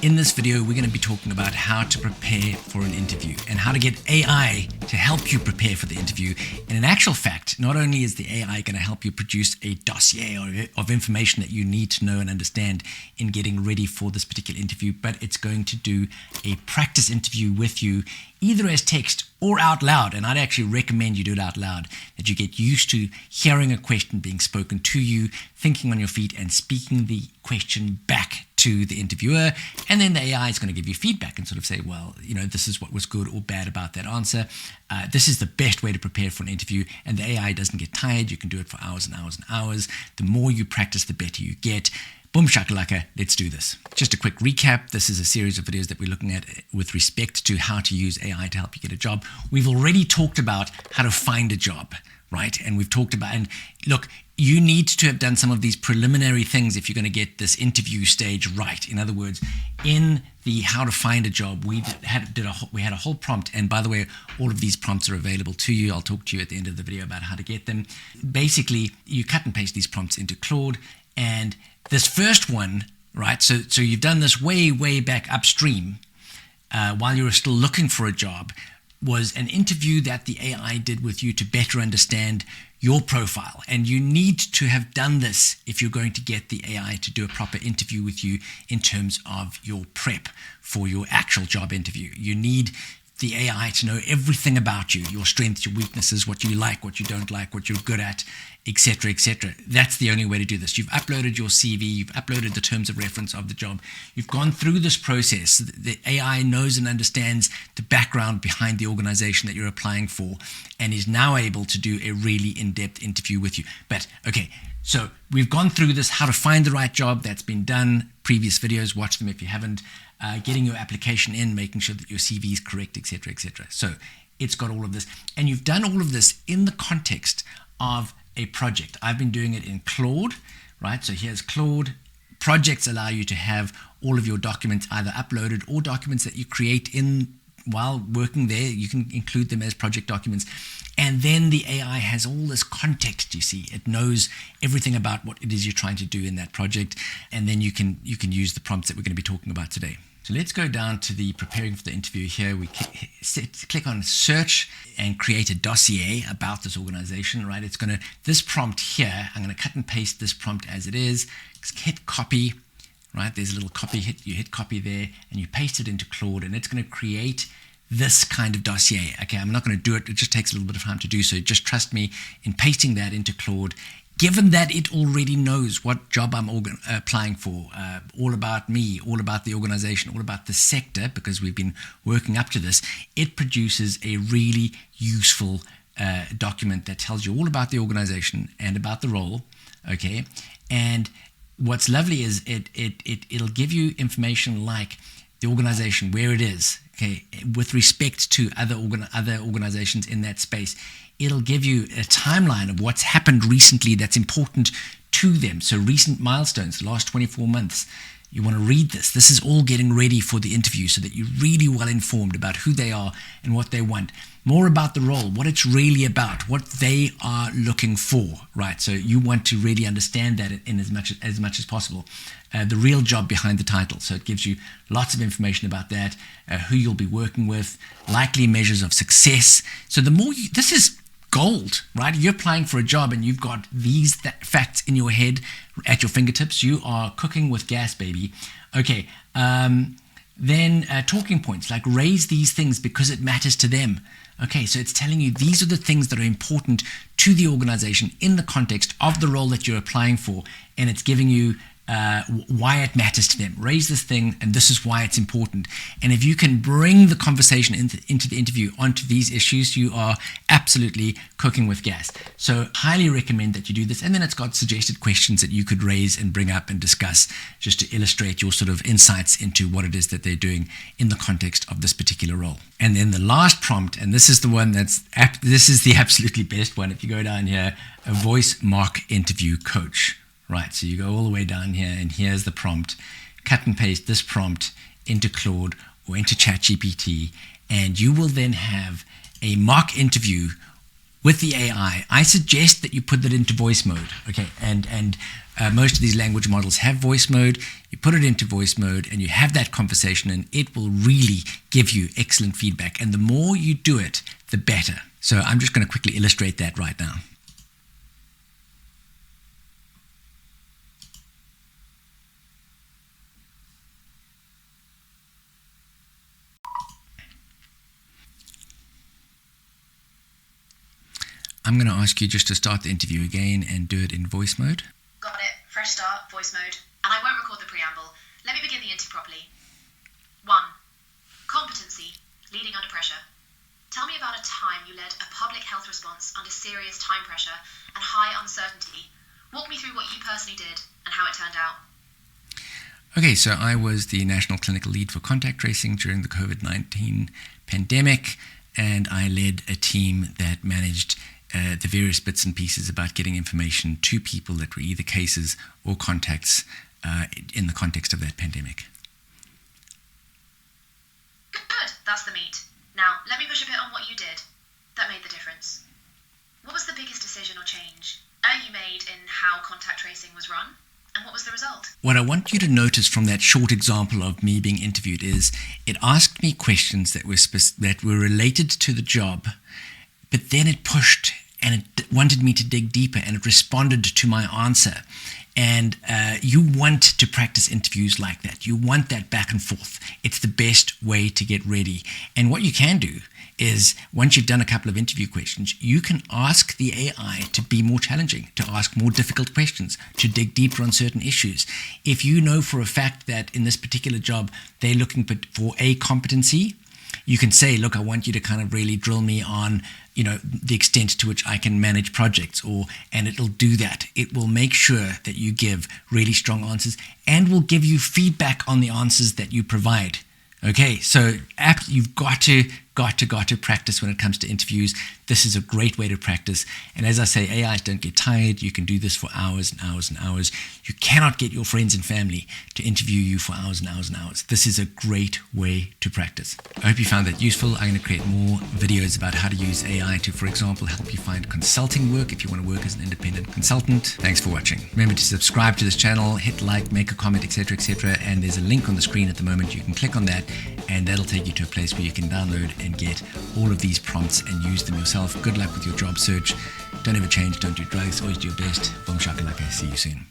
In this video, we're going to be talking about how to prepare for an interview and how to get AI to help you prepare for the interview. And in actual fact, not only is the AI going to help you produce a dossier of information that you need to know and understand in getting ready for this particular interview, but it's going to do a practice interview with you, either as text or out loud. And I'd actually recommend you do it out loud, that you get used to hearing a question being spoken to you, thinking on your feet and speaking the question back to the interviewer, and then the AI is going to give you feedback and sort of say, well, this is what was good or bad about that answer. This is the best way to prepare for an interview, and the AI doesn't get tired. You can do it for hours and hours and hours. The more you practice, the better you get. Boom shakalaka, let's do this. Just a quick recap. This is a series of videos that we're looking at with respect to how to use AI to help you get a job. We've already talked about how to find a job, right? And we've talked about, and look, you need to have done some of these preliminary things if you're going to get this interview stage right. In other words, in the how to find a job, we had a whole prompt. And by the way, all of these prompts are available to you. I'll talk to you at the end of the video about how to get them. Basically, you cut and paste these prompts into Claude. And this first one, right, so you've done this way back upstream while you were still looking for a job, was an interview that the AI did with you to better understand your profile. And you need to have done this if you're going to get the AI to do a proper interview with you in terms of your prep for your actual job interview. You need the AI to know everything about you, your strengths, your weaknesses, what you like, what you don't like, what you're good at, etc., etc. That's the only way to do this. You've uploaded your CV, you've uploaded the terms of reference of the job. You've gone through this process. The AI knows and understands the background behind the organization that you're applying for and is now able to do a really in-depth interview with you. But, okay, so we've gone through this, how to find the right job. That's been done. Previous videos, watch them if you haven't. Getting your application in, making sure that your CV is correct, etc., etc. So it's got all of this. And you've done all of this in the context of a project. I've been doing it in Claude, right? So here's Claude. Projects allow you to have all of your documents either uploaded or documents that you create while working there. You can include them as project documents. And then the AI has all this context, you see. It knows everything about what it is you're trying to do in that project. And then you can use the prompts that we're going to be talking about today. So let's go down to the preparing for the interview here. We click on search and create a dossier about this organization, right? This prompt here, I'm going to cut and paste this prompt as it is. Hit copy, right? There's a little copy, you hit copy there and you paste it into Claude and it's going to create this kind of dossier. Okay, I'm not going to do it. It just takes a little bit of time to do so. Just trust me in pasting that into Claude. Given that it already knows what job I'm applying for, all about me, all about the organization, all about the sector, because we've been working up to this, it produces a really useful document that tells you all about the organization and about the role, okay? And what's lovely is it'll give you information like the organization, where it is, okay, with respect to other organizations in that space. It'll give you a timeline of what's happened recently that's important to them. So recent milestones, the last 24 months. You want to read this. This is all getting ready for the interview so that you're really well informed about who they are and what they want. More about the role, what it's really about, what they are looking for, right? So you want to really understand that in as much as possible. The real job behind the title. So it gives you lots of information about that, who you'll be working with, likely measures of success. So this is gold, right? You're applying for a job and you've got these facts in your head at your fingertips. You are cooking with gas, baby. Okay, then talking points, like raise these things because it matters to them. Okay, so it's telling you these are the things that are important to the organization in the context of the role that you're applying for, and it's giving you why it matters to them. Raise this thing, and this is why it's important. And if you can bring the conversation into the interview onto these issues, you are absolutely cooking with gas. So highly recommend that you do this. And then it's got suggested questions that you could raise and bring up and discuss just to illustrate your sort of insights into what it is that they're doing in the context of this particular role. And then the last prompt, and this is the one this is the absolutely best one. If you go down here, a voice mock interview coach. Right, so you go all the way down here, and here's the prompt. Cut and paste this prompt into Claude or into ChatGPT, and you will then have a mock interview with the AI, I suggest that you put that into voice mode. Okay, and most of these language models have voice mode. You put it into voice mode and you have that conversation, and it will really give you excellent feedback. And the more you do it, the better. So I'm just going to quickly illustrate that right now. I'm going to ask you just to start the interview again and do it in voice mode. Got it. Fresh start, voice mode. And I won't record the preamble. Let me begin the interview properly. 1. Competency. Leading under pressure. Tell me about a time you led a public health response under serious time pressure and high uncertainty. Walk me through what you personally did and how it turned out. Okay, so I was the National Clinical Lead for Contact Tracing during the COVID-19 pandemic, and I led a team that managed the various bits and pieces about getting information to people that were either cases or contacts in the context of that pandemic. Good, that's the meat. Now, let me push a bit on what you did that made the difference. What was the biggest decision or change you made in how contact tracing was run? And what was the result? What I want you to notice from that short example of me being interviewed is it asked me questions that were related to the job, but then it pushed and it wanted me to dig deeper, and it responded to my answer. And you want to practice interviews like that. You want that back and forth. It's the best way to get ready. And what you can do is, once you've done a couple of interview questions, you can ask the AI to be more challenging, to ask more difficult questions, to dig deeper on certain issues. If you know for a fact that in this particular job, they're looking for a competency, you can say, look, I want you to kind of really drill me on, the extent to which I can manage projects, and it'll do that. It will make sure that you give really strong answers and will give you feedback on the answers that you provide. Okay, so you've got to practice when it comes to interviews. This is a great way to practice. And as I say, AIs don't get tired. You can do this for hours and hours and hours. You cannot get your friends and family to interview you for hours and hours and hours. This is a great way to practice. I hope you found that useful. I'm going to create more videos about how to use AI to, for example, help you find consulting work if you want to work as an independent consultant. Thanks for watching. Remember to subscribe to this channel, hit like, make a comment, etc., etc. And there's a link on the screen at the moment. You can click on that, and that'll take you to a place where you can download and get all of these prompts and use them yourself. Good luck with your job search. Don't ever change, don't do drugs, always do your best. Boom shakalaka, see you soon.